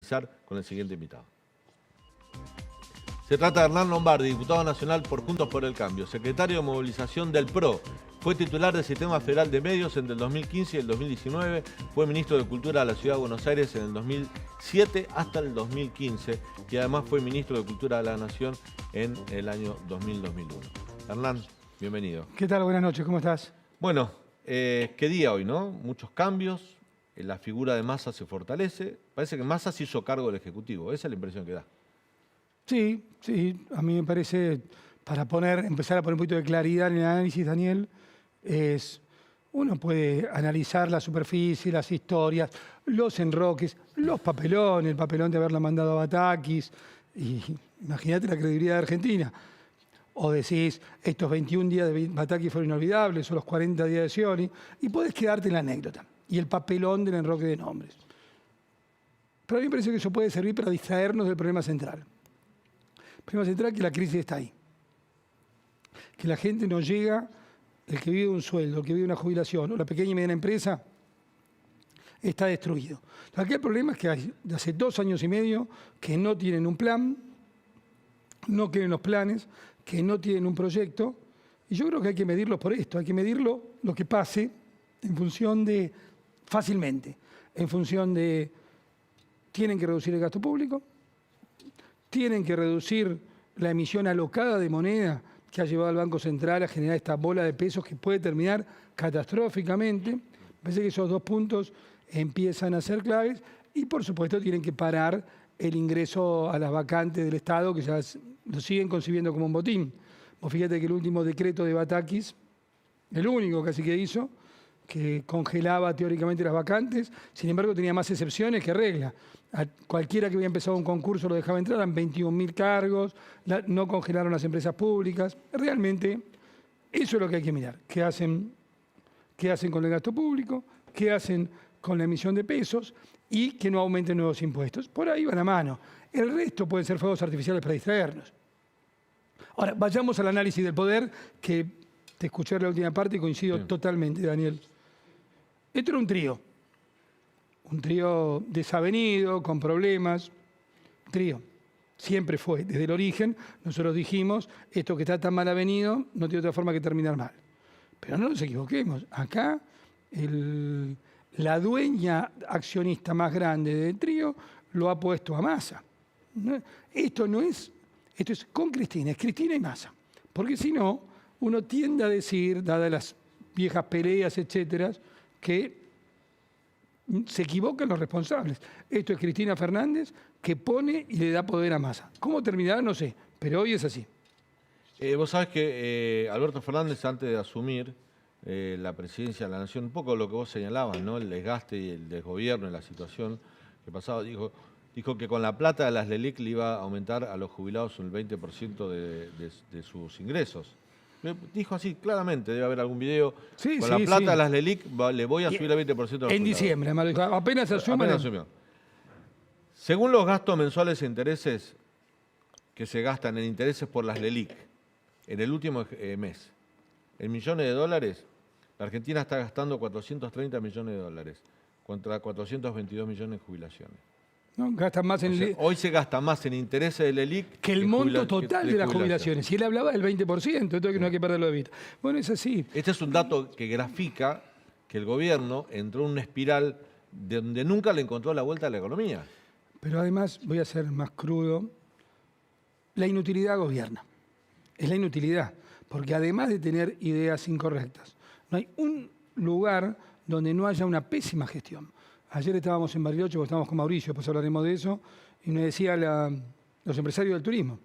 analizar con el siguiente invitado. Se trata de Hernán Lombardi, diputado nacional por Juntos por el Cambio, secretario de movilización del PRO. Fue titular del Sistema Federal de Medios entre el 2015 y el 2019. Fue ministro de Cultura de la Ciudad de Buenos Aires en el 2007 hasta el 2015. Y además fue ministro de Cultura de la Nación en el año 2000-2001. Hernán, bienvenido. ¿Qué tal? Buenas noches, ¿cómo estás? Bueno, qué día hoy, ¿no? Muchos cambios. La figura de Massa se fortalece. Parece que Massa se hizo cargo del Ejecutivo. Esa es la impresión que da. Sí, a mí me parece, para empezar a poner un poquito de claridad en el análisis, Daniel, uno puede analizar la superficie, las historias, los enroques, los papelones, el papelón de haberla mandado a Batakis, y imagínate la credibilidad de Argentina. O decís, estos 21 días de Batakis fueron inolvidables, o los 40 días de Scioli, y podés quedarte en la anécdota, y el papelón del enroque de nombres. Pero a mí me parece que eso puede servir para distraernos del problema central. El problema central es que la crisis está ahí. Que la gente no llega, el que vive de un sueldo, el que vive de una jubilación, o la pequeña y mediana empresa, está destruido. Aquí el problema es que hay, de hace 2 años y medio, que no tienen un plan, no quieren los planes, que no tienen un proyecto, y yo creo que hay que medirlo por esto, hay que medirlo lo que pase en función de, fácilmente, en función de, tienen que reducir el gasto público, tienen que reducir la emisión alocada de moneda que ha llevado al Banco Central a generar esta bola de pesos que puede terminar catastróficamente. Me parece que esos 2 puntos empiezan a ser claves y, por supuesto, tienen que parar el ingreso a las vacantes del Estado, que ya lo siguen concibiendo como un botín. Vos fíjate que el último decreto de Batakis, el único casi que hizo, que congelaba teóricamente las vacantes, sin embargo tenía más excepciones que reglas. A cualquiera que había empezado un concurso lo dejaba entrar, eran 21.000 cargos, no congelaron las empresas públicas. Realmente eso es lo que hay que mirar. ¿Qué hacen con el gasto público? ¿Qué hacen con la emisión de pesos? Y que no aumenten nuevos impuestos. Por ahí van a mano. El resto pueden ser fuegos artificiales para distraernos. Ahora, vayamos al análisis del poder, que te escuché en la última parte y coincido totalmente, Daniel. Esto era un trío desavenido, con problemas, trío. Siempre fue, desde el origen, nosotros dijimos, esto que está tan mal avenido no tiene otra forma que terminar mal. Pero no nos equivoquemos, acá la dueña accionista más grande del trío lo ha puesto a Massa. Esto es con Cristina, es Cristina y Massa. Porque si no, uno tiende a decir, dadas las viejas peleas, etcétera, que se equivocan los responsables. Esto es Cristina Fernández, que pone y le da poder a Massa. ¿Cómo terminará? No sé, pero hoy es así. Vos sabés que Alberto Fernández, antes de asumir la presidencia de la Nación, un poco lo que vos señalabas, ¿no? El desgaste y el desgobierno en la situación que pasaba, dijo que con la plata de las LELIC le iba a aumentar a los jubilados un 20% de sus ingresos. Dijo así claramente, debe haber algún video. Con la plata de las LELIC le voy a subir el 20% a los en diciembre, además, dijo, apenas asumió. Según los gastos mensuales e intereses que se gastan en intereses por las LELIC en el último mes, en millones de dólares, la Argentina está gastando 430 millones de dólares contra 422 millones en jubilaciones. ¿No? Gastan más hoy se gasta más en intereses de LELIC que el monto total de las jubilaciones. Y él hablaba del 20%, entonces no hay que perderlo de vista. Bueno, es así. Este es un dato que grafica que el gobierno entró en una espiral donde nunca le encontró la vuelta a la economía. Pero además, voy a ser más crudo, la inutilidad gobierna. Es la inutilidad. Porque además de tener ideas incorrectas, no hay un lugar donde no haya una pésima gestión. Ayer estábamos en Bariloche, porque estábamos con Mauricio, pues hablaremos de eso, y me decía los empresarios del turismo,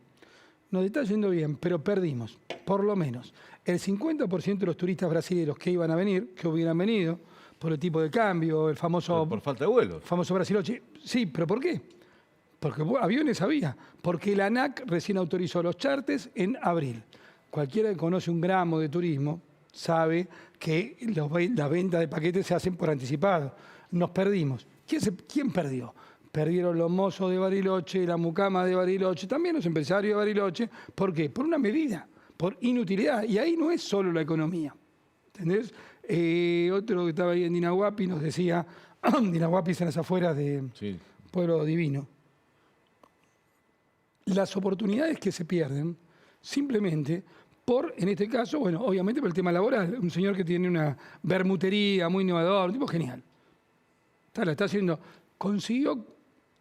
nos está yendo bien, pero perdimos, por lo menos, el 50% de los turistas brasileños que iban a venir, que hubieran venido, por el tipo de cambio, el famoso... Por falta de vuelos. Famoso Brasiloche. Sí, pero ¿por qué? Porque aviones había. Porque la ANAC recién autorizó los charters en abril. Cualquiera que conoce un gramo de turismo sabe que las ventas de paquetes se hacen por anticipado. Nos perdimos. ¿Quién perdió? Perdieron los mozos de Bariloche, la mucama de Bariloche, también los empresarios de Bariloche. ¿Por qué? Por una medida, por inutilidad. Y ahí no es solo la economía. ¿Entendés? Otro que estaba ahí en Dinahuapi nos decía, Dinahuapi es en las afueras de Pueblo Divino, las oportunidades que se pierden simplemente por, en este caso, bueno, obviamente por el tema laboral. Un señor que tiene una bermutería muy innovador, un tipo genial. La está haciendo, consiguió,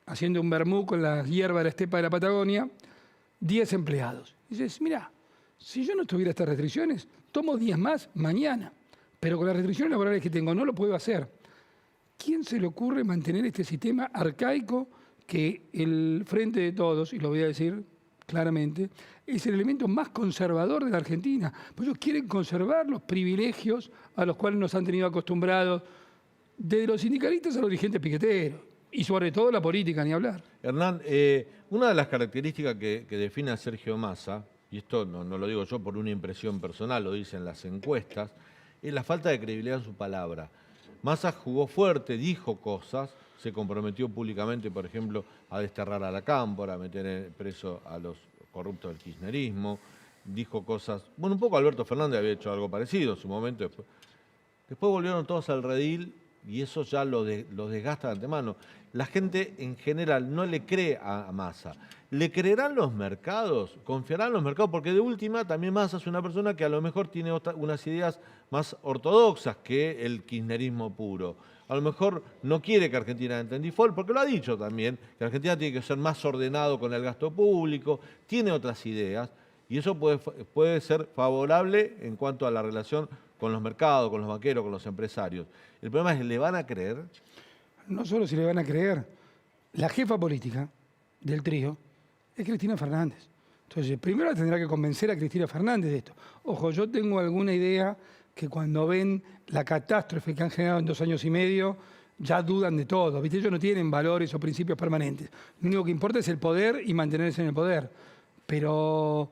haciendo un vermú con la hierba de la estepa de la Patagonia, 10 empleados. Y dices, mira, si yo no tuviera estas restricciones, tomo 10 más mañana, pero con las restricciones laborales que tengo no lo puedo hacer. ¿Quién se le ocurre mantener este sistema arcaico que el Frente de Todos, y lo voy a decir claramente, es el elemento más conservador de la Argentina? Pues ellos quieren conservar los privilegios a los cuales nos han tenido acostumbrados, desde los sindicalistas a los dirigentes piqueteros, y sobre todo la política, ni hablar. Hernán, una de las características que define a Sergio Massa, y esto no lo digo yo por una impresión personal, lo dicen las encuestas, es la falta de credibilidad en su palabra. Massa jugó fuerte, dijo cosas, se comprometió públicamente, por ejemplo, a desterrar a la Cámpora, a meter preso a los corruptos del kirchnerismo, dijo cosas, bueno, un poco Alberto Fernández había hecho algo parecido en su momento, después volvieron todos al redil y eso ya los desgasta de antemano. La gente en general no le cree a Massa. ¿Le creerán los mercados? ¿Confiarán los mercados? Porque de última también Massa es una persona que a lo mejor tiene unas ideas más ortodoxas que el kirchnerismo puro. A lo mejor no quiere que Argentina entre en default, porque lo ha dicho también, que Argentina tiene que ser más ordenado con el gasto público, tiene otras ideas, y eso puede ser favorable en cuanto a la relación con los mercados, con los banqueros, con los empresarios. El problema es, ¿le van a creer? No solo si le van a creer, la jefa política del trío es Cristina Fernández. Entonces, primero tendrá que convencer a Cristina Fernández de esto. Ojo, yo tengo alguna idea que cuando ven la catástrofe que han generado en 2 años y medio, ya dudan de todo. ¿Viste? Ellos no tienen valores o principios permanentes. Lo único que importa es el poder y mantenerse en el poder. Pero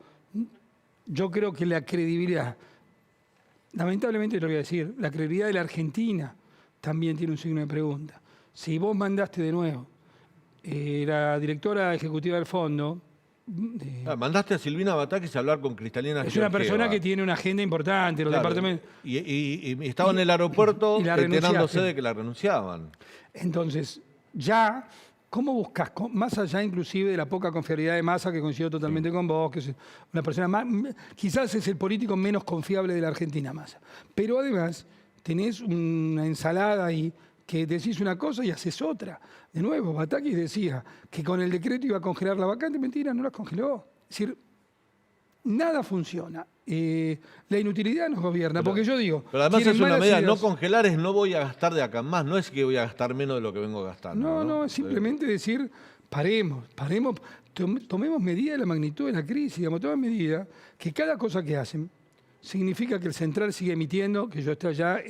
yo creo que la credibilidad, lamentablemente lo voy a decir, la credibilidad de la Argentina también tiene un signo de pregunta. Si vos mandaste de nuevo la directora ejecutiva del fondo... mandaste a Silvina Batakis a hablar con Cristalina Es una persona que tiene una agenda importante, los departamentos... Y estaba en el aeropuerto enterándose de que la renunciaban. Entonces, ya, ¿cómo buscas? Más allá inclusive de la poca confiabilidad de Massa, que coincido totalmente con vos, que es una persona más... Quizás es el político menos confiable de la Argentina, Massa. Pero además, tenés una ensalada ahí que decís una cosa y haces otra. De nuevo, Batakis decía que con el decreto iba a congelar la vacante. Mentira, no la congeló. Es decir, nada funciona. La inutilidad nos gobierna, porque yo digo... Pero además es una medida, no congelar es no voy a gastar de acá en más, no es que voy a gastar menos de lo que vengo gastando. No, es simplemente decir, paremos, tomemos medida de la magnitud de la crisis, digamos, tomen medida que cada cosa que hacen significa que el central sigue emitiendo, que yo estoy allá...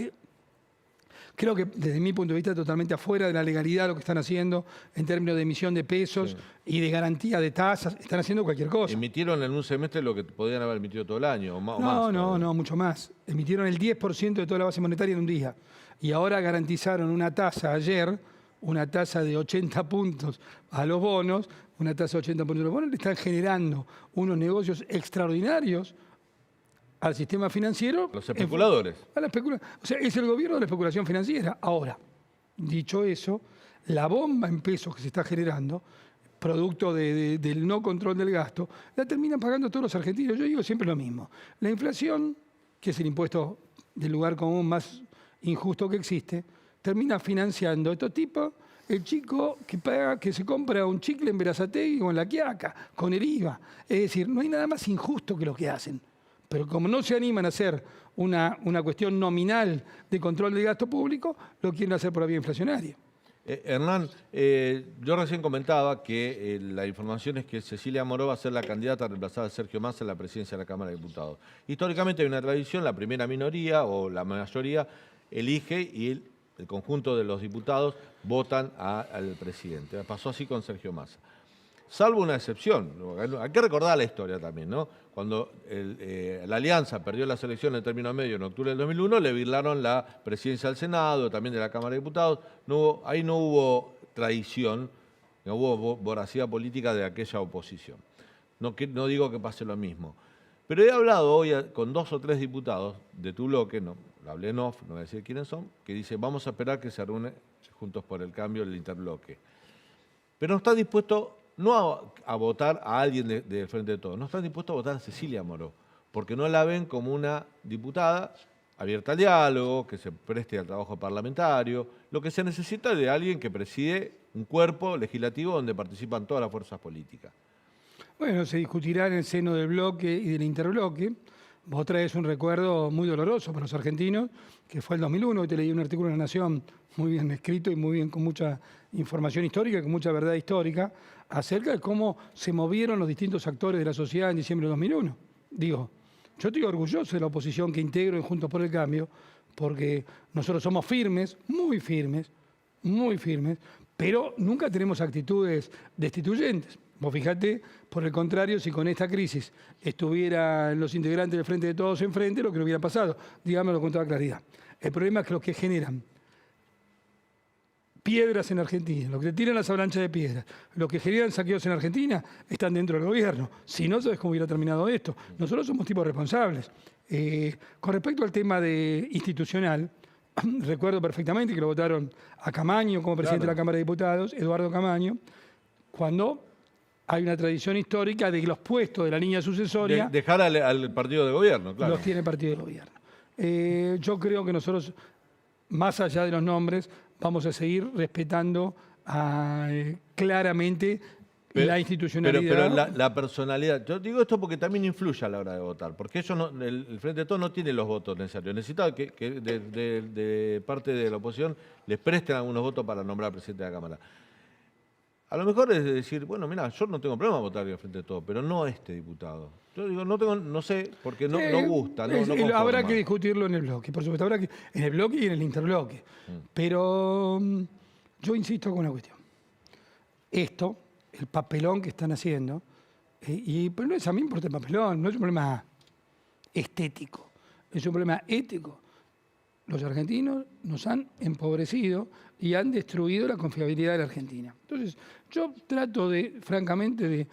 Creo que desde mi punto de vista totalmente afuera de la legalidad lo que están haciendo en términos de emisión de pesos y de garantía de tasas. Están haciendo cualquier cosa. Emitieron en un semestre lo que podían haber emitido todo el año o más. No, mucho más. Emitieron el 10% de toda la base monetaria en un día. Y ahora garantizaron una tasa ayer, una tasa de 80 puntos a los bonos, una tasa de 80 puntos a los bonos. Le están generando unos negocios extraordinarios al sistema financiero. Los especuladores. O sea, es el gobierno de la especulación financiera. Ahora, dicho eso, la bomba en pesos que se está generando, producto del no control del gasto, la terminan pagando todos los argentinos. Yo digo siempre lo mismo. La inflación, que es el impuesto del lugar común más injusto que existe, termina financiando a estos tipos, el chico que se compra un chicle en Berazategui o en La Quiaca, con el IVA. Es decir, no hay nada más injusto que lo que hacen. Pero como no se animan a hacer una cuestión nominal de control del gasto público, lo quieren hacer por la vía inflacionaria. Hernán, yo recién comentaba que la información es que Cecilia Moró va a ser la candidata a reemplazar a Sergio Massa en la presidencia de la Cámara de Diputados. Históricamente hay una tradición, la primera minoría o la mayoría elige y el conjunto de los diputados votan al presidente. Pasó así con Sergio Massa. Salvo una excepción, hay que recordar la historia también, ¿no? Cuando la Alianza perdió las elecciones en término medio en octubre del 2001, le virlaron la presidencia del Senado, también de la Cámara de Diputados. Ahí no hubo traición, no hubo voracidad política de aquella oposición. No digo que pase lo mismo. Pero he hablado hoy con 2 o 3 diputados de tu bloque, no, lo hablé en off, no voy a decir quiénes son, que dice vamos a esperar que se reúne Juntos por el Cambio, el interbloque. Pero no está dispuesto a votar a alguien del Frente de Todos, no están dispuestos a votar a Cecilia Moró, porque no la ven como una diputada abierta al diálogo, que se preste al trabajo parlamentario. Lo que se necesita de alguien que preside un cuerpo legislativo donde participan todas las fuerzas políticas. Bueno, se discutirá en el seno del bloque y del interbloque. Vos traes un recuerdo muy doloroso para los argentinos, que fue el 2001. Hoy te leí un artículo en La Nación muy bien escrito y muy bien con mucha información histórica, con mucha verdad histórica, acerca de cómo se movieron los distintos actores de la sociedad en diciembre de 2001. Digo, yo estoy orgulloso de la oposición que integro en Juntos por el Cambio, porque nosotros somos firmes, pero nunca tenemos actitudes destituyentes. Vos fijate, por el contrario, si con esta crisis estuvieran los integrantes del Frente de Todos enfrente, lo que le hubiera pasado, dígamelo con toda claridad. El problema es que los que generan piedras en Argentina, los que tiran las avalanchas de piedras, los que generan saqueos en Argentina, están dentro del gobierno. Si no, ¿sabes cómo hubiera terminado esto? Nosotros somos tipos responsables. Con respecto al tema institucional, recuerdo perfectamente que lo votaron a Camaño como presidente de la Cámara de Diputados, Eduardo Camaño, cuando hay una tradición histórica de que los puestos de la línea sucesoria... Dejar al partido de gobierno, claro. Los tiene el partido de gobierno. Yo creo que nosotros, más allá de los nombres, vamos a seguir respetando claramente la institucionalidad. Pero la personalidad. Yo digo esto porque también influye a la hora de votar, porque el Frente de Todos no tiene los votos necesarios. Necesita que de parte de la oposición les presten algunos votos para nombrar al presidente de la Cámara. A lo mejor es decir, bueno, mira, yo no tengo problema en votar al Frente de Todos, pero no este diputado. Yo digo, no sé, porque no gusta, no conforma. Habrá que discutirlo en el bloque, por supuesto, en el bloque y en el interbloque. Pero yo insisto con una cuestión. Esto, el papelón que están haciendo, pero no es, a mí me importa el papelón, no es un problema estético, es un problema ético. Los argentinos nos han empobrecido y han destruido la confiabilidad de la Argentina. Entonces, yo trato francamente,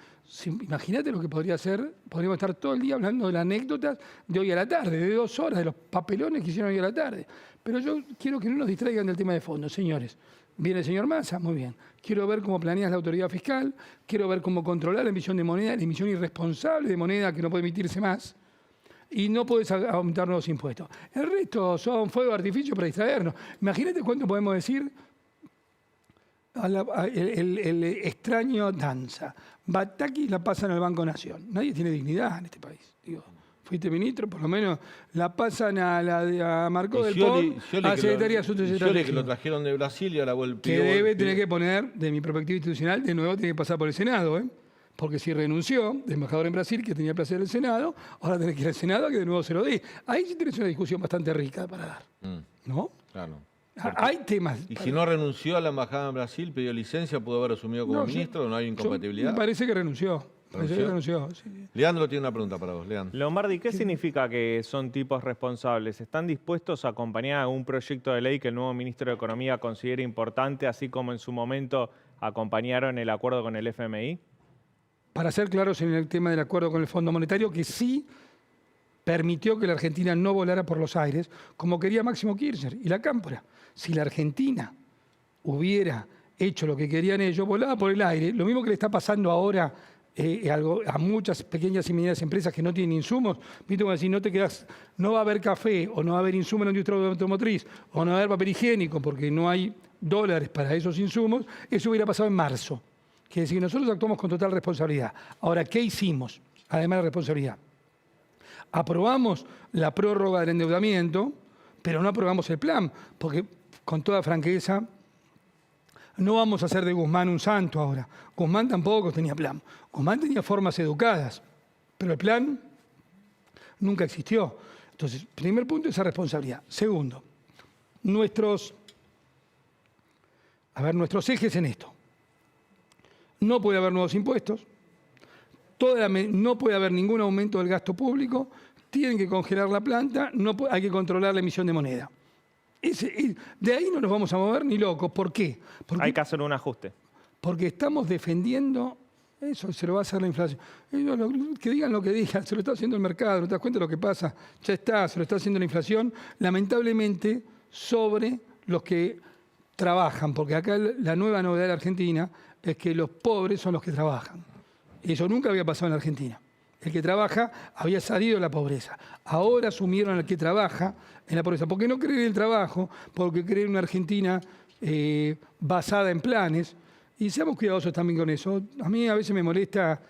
imagínate lo que podría ser, podríamos estar todo el día hablando de las anécdotas de hoy a la tarde, de 2 horas, de los papelones que hicieron hoy a la tarde. Pero yo quiero que no nos distraigan del tema de fondo, señores. Viene el señor Massa, muy bien. Quiero ver cómo planeas la autoridad fiscal, quiero ver cómo controlar la emisión de moneda, la emisión irresponsable de moneda que no puede emitirse más. Y no puedes aumentar nuevos impuestos. El resto son fuego de artificio para distraernos. Imagínate cuánto podemos decir el extraño danza. Bataki la pasan al Banco Nación. Nadie tiene dignidad en este país. Digo, fuiste ministro, por lo menos la pasan a Marcó del Pont, a Secretaría de Asuntos Exteriores. Que lo trajeron de Brasil y ahora vuelve. Que debe tener que poner, de mi perspectiva institucional, de nuevo tiene que pasar por el Senado, Porque si renunció de embajador en Brasil, que tenía placer del Senado, ahora tenés que ir al Senado a que de nuevo se lo dé. Ahí sí tenés una discusión bastante rica para dar. ¿No? Claro. Hay temas. Y si no renunció a la embajada en Brasil, pidió licencia, pudo haber asumido como ministro, ¿no hay incompatibilidad? Me parece que renunció. Sí. Leandro tiene una pregunta para vos, Leandro. Lombardi, ¿qué significa que son tipos responsables? ¿Están dispuestos a acompañar a un proyecto de ley que el nuevo ministro de Economía considere importante, así como en su momento acompañaron el acuerdo con el FMI? Para ser claros en el tema del acuerdo con el Fondo Monetario, que sí permitió que la Argentina no volara por los aires, como quería Máximo Kirchner y la Cámpora. Si la Argentina hubiera hecho lo que querían ellos, volaba por el aire, lo mismo que le está pasando ahora a muchas pequeñas y medianas empresas que no tienen insumos. ¿Viste? Como decir, no va a haber café, o no va a haber insumos en la industria automotriz, o no va a haber papel higiénico porque no hay dólares para esos insumos, eso hubiera pasado en marzo. Quiere decir que nosotros actuamos con total responsabilidad. Ahora, ¿qué hicimos? Además de responsabilidad. Aprobamos la prórroga del endeudamiento, pero no aprobamos el plan, porque, con toda franqueza, no vamos a hacer de Guzmán un santo ahora. Guzmán tampoco tenía plan. Guzmán tenía formas educadas, pero el plan nunca existió. Entonces, primer punto, esa responsabilidad. Segundo, nuestros ejes en esto. No puede haber nuevos impuestos, no puede haber ningún aumento del gasto público, tienen que congelar la planta, hay que controlar la emisión de moneda. De ahí no nos vamos a mover ni locos. ¿Por qué? Hay que hacer un ajuste. Porque estamos defendiendo, eso se lo va a hacer la inflación. Que digan lo que digan, se lo está haciendo el mercado, ¿no te das cuenta de lo que pasa? Ya está, se lo está haciendo la inflación, lamentablemente sobre los que trabajan, porque acá la nueva novedad de la Argentina es que los pobres son los que trabajan. Eso nunca había pasado en Argentina. El que trabaja había salido de la pobreza. Ahora asumieron al que trabaja en la pobreza. ¿Por qué no creen en el trabajo? Porque creen en una Argentina basada en planes. Y seamos cuidadosos también con eso. A mí a veces me molesta,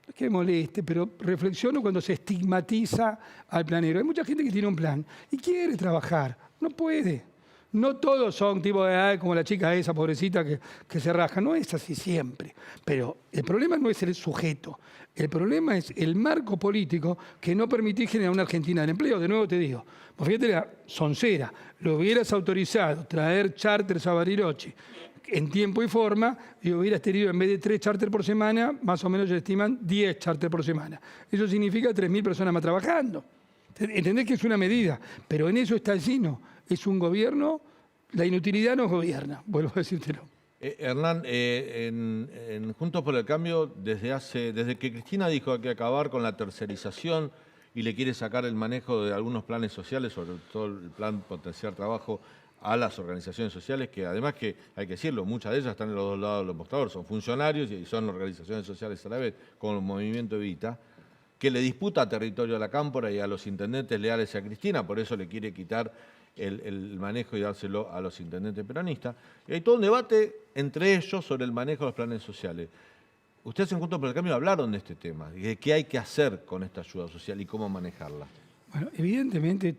no es que me moleste, pero reflexiono cuando se estigmatiza al planero. Hay mucha gente que tiene un plan y quiere trabajar, no puede. No todos son tipo de como la chica esa, pobrecita, que se raja. No es así siempre. Pero el problema no es el sujeto. El problema es el marco político que no permitís generar una Argentina del empleo. De nuevo te digo, vos fíjate la soncera, lo hubieras autorizado traer charters a Bariloche en tiempo y forma y hubieras tenido en vez de 3 charters por semana, más o menos se estiman 10 charters por semana. Eso significa 3.000 personas más trabajando. Entendés que es una medida, pero en eso está lleno. Es un gobierno, la inutilidad nos gobierna, vuelvo a decírtelo. Hernán, en Juntos por el Cambio, desde que Cristina dijo que hay que acabar con la tercerización y le quiere sacar el manejo de algunos planes sociales, sobre todo el plan Potenciar Trabajo, a las organizaciones sociales, que además que, hay que decirlo, muchas de ellas están en los dos lados del mostrador, son funcionarios y son organizaciones sociales a la vez, como el Movimiento Evita, que le disputa territorio a la Cámpora y a los intendentes leales a Cristina, por eso le quiere quitar el manejo y dárselo a los intendentes peronistas. Y hay todo un debate entre ellos sobre el manejo de los planes sociales. Ustedes en Juntos por el Cambio hablaron de este tema, de qué hay que hacer con esta ayuda social y cómo manejarla. Bueno, evidentemente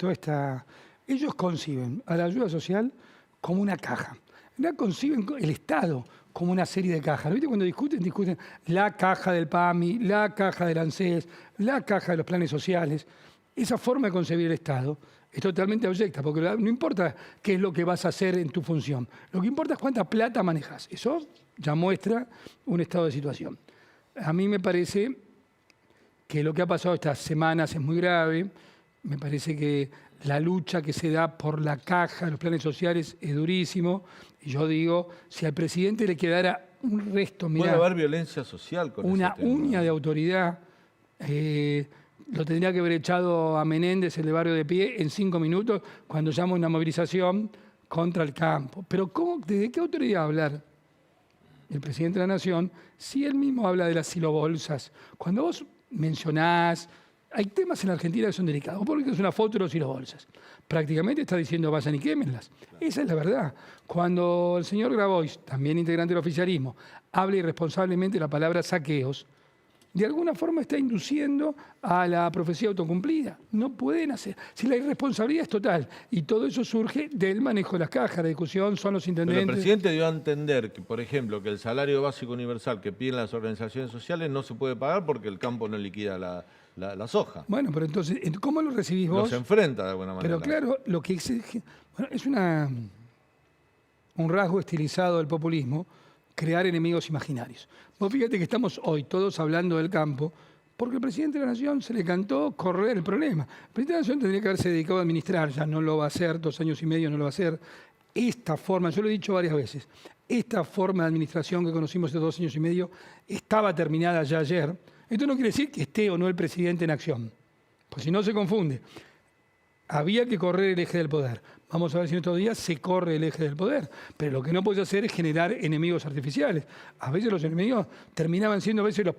ellos conciben a la ayuda social como una caja. La conciben el Estado como una serie de cajas. ¿Viste? Cuando discuten la caja del PAMI, la caja del ANSES, la caja de los planes sociales. Esa forma de concebir el Estado es totalmente abyecta, porque no importa qué es lo que vas a hacer en tu función. Lo que importa es cuánta plata manejas. Eso ya muestra un estado de situación. A mí me parece que lo que ha pasado estas semanas es muy grave. Me parece que la lucha que se da por la caja de los planes sociales es durísimo. Y yo digo, si al presidente le quedara un resto, ¿Puede haber violencia social con una ese tema? uña de autoridad, lo tendría que haber echado a Menéndez, el de Barrio de Pie, en 5 minutos, cuando llama una movilización contra el campo. Pero ¿desde qué autoridad hablar el presidente de la Nación si él mismo habla de las silobolsas? Cuando vos mencionás, hay temas en la Argentina que son delicados. Vos pones una foto de los silobolsas. Prácticamente está diciendo vayan y quémenlas. Esa es la verdad. Cuando el señor Grabois, también integrante del oficialismo, habla irresponsablemente la palabra saqueos, de alguna forma está induciendo a la profecía autocumplida. No pueden hacer. Si la irresponsabilidad es total y todo eso surge del manejo de las cajas, la discusión son los intendentes. Pero el presidente dio a entender que, por ejemplo, que el salario básico universal que piden las organizaciones sociales no se puede pagar porque el campo no liquida la soja. Bueno, pero entonces, ¿cómo lo recibís vos? Los enfrenta de alguna manera. Pero claro, lo que exige, bueno, es un rasgo estilizado del populismo, crear enemigos imaginarios. Vos fíjate que estamos hoy todos hablando del campo porque el presidente de la Nación se le cantó correr el problema. El presidente de la Nación tendría que haberse dedicado a administrar, ya no lo va a hacer, 2 años y medio no lo va a hacer. Esta forma, yo lo he dicho varias veces, esta forma de administración que conocimos de 2 años y medio estaba terminada ya ayer. Esto no quiere decir que esté o no el presidente en acción, pues si no se confunde. Había que correr el eje del poder. Vamos a ver si en estos días se corre el eje del poder. Pero lo que no puede hacer es generar enemigos artificiales. A veces los enemigos terminaban siendo pero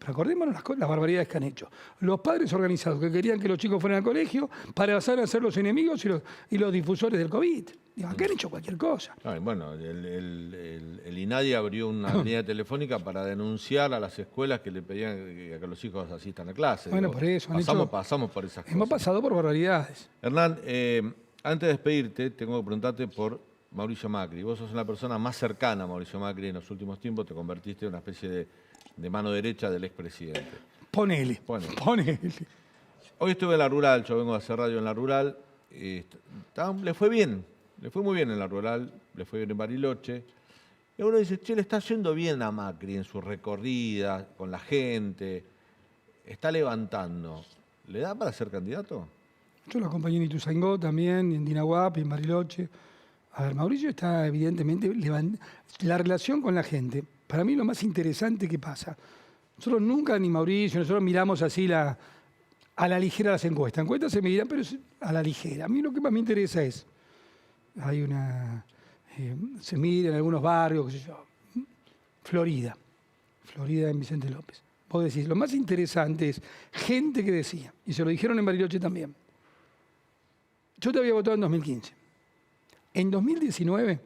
acordémonos las barbaridades que han hecho. Los padres organizados que querían que los chicos fueran al colegio para pasar a ser los enemigos y los difusores del COVID. Acá han hecho cualquier cosa. Bueno, el INADI abrió una línea telefónica para denunciar a las escuelas que le pedían que los hijos asistan a clases. Bueno, por eso. Pasamos por esas cosas. Hemos pasado por barbaridades. Hernán, antes de despedirte, tengo que preguntarte por Mauricio Macri. Vos sos una persona más cercana a Mauricio Macri en los últimos tiempos, te convertiste en una especie de mano derecha del expresidente. Ponele. Hoy estuve en la Rural, yo vengo a hacer radio en la Rural, le fue bien, le fue muy bien en la Rural, le fue bien en Bariloche. Y uno dice, che, le está yendo bien a Macri en su recorrida, con la gente, está levantando. ¿Le da para ser candidato? Yo lo acompañé en Ituzaingó también, en Dinahuapi, en Bariloche. A ver, Mauricio está evidentemente... La relación con la gente, para mí lo más interesante que pasa. Nosotros nunca, ni Mauricio, nosotros miramos así a la ligera las encuestas. Encuestas se miran, pero a la ligera. A mí lo que más me interesa es... se mira en algunos barrios, qué sé yo. Florida en Vicente López. Vos decís, lo más interesante es gente que decía, y se lo dijeron en Bariloche también, yo te había votado en 2015. En 2019,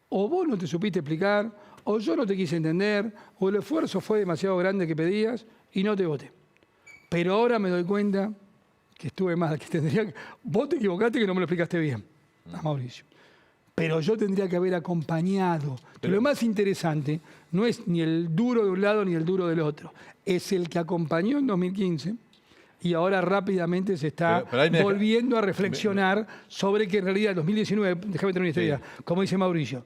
o vos no te supiste explicar, o yo no te quise entender, o el esfuerzo fue demasiado grande que pedías y no te voté. Pero ahora me doy cuenta que estuve mal, que tendría que... Vos te equivocaste que no me lo explicaste bien, a Mauricio. Pero yo tendría que haber acompañado. Pero lo más interesante no es ni el duro de un lado ni el duro del otro. Es el que acompañó en 2015 y ahora rápidamente se está volviendo a reflexionar sobre que en realidad en 2019, déjame tener una historia, como dice Mauricio,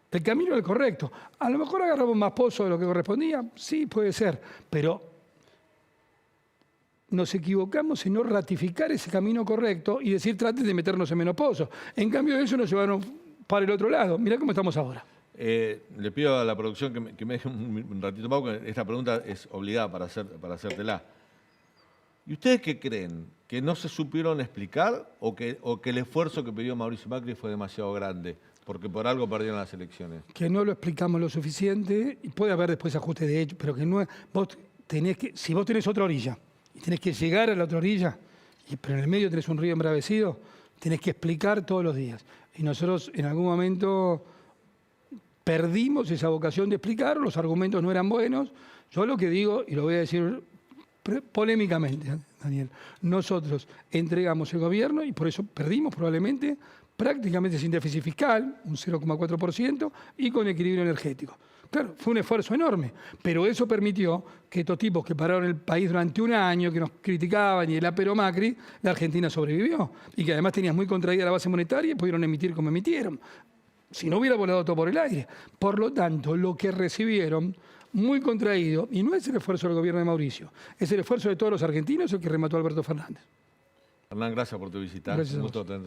el camino era el correcto. A lo mejor agarramos más pozo de lo que correspondía, sí, puede ser, pero nos equivocamos en no ratificar ese camino correcto y decir, traten de meternos en menos pozos. En cambio de eso nos llevaron para el otro lado. Mirá cómo estamos ahora. Le pido a la producción que me deje un ratito más, porque esta pregunta es obligada para hacértela. ¿Y ustedes qué creen? ¿Que no se supieron explicar o que el esfuerzo que pidió Mauricio Macri fue demasiado grande? Porque por algo perdieron las elecciones. Que no lo explicamos lo suficiente, y puede haber después ajustes de hecho, pero que no es... Si vos tenés otra orilla y tenés que llegar a la otra orilla, pero en el medio tenés un río embravecido, tenés que explicar todos los días. Y nosotros en algún momento perdimos esa vocación de explicar, los argumentos no eran buenos. Yo lo que digo, y lo voy a decir polémicamente, Daniel, nosotros entregamos el gobierno y por eso perdimos probablemente prácticamente sin déficit fiscal, un 0,4%, y con equilibrio energético. Claro, fue un esfuerzo enorme, pero eso permitió que estos tipos que pararon el país durante un año, que nos criticaban y el apero Macri, la Argentina sobrevivió. Y que además tenías muy contraída la base monetaria y pudieron emitir como emitieron. Si no hubiera volado todo por el aire. Por lo tanto, lo que recibieron, muy contraído, y no es el esfuerzo del gobierno de Mauricio, es el esfuerzo de todos los argentinos el que remató a Alberto Fernández. Hernán, gracias por tu visita. Gracias. Un gusto tenerte.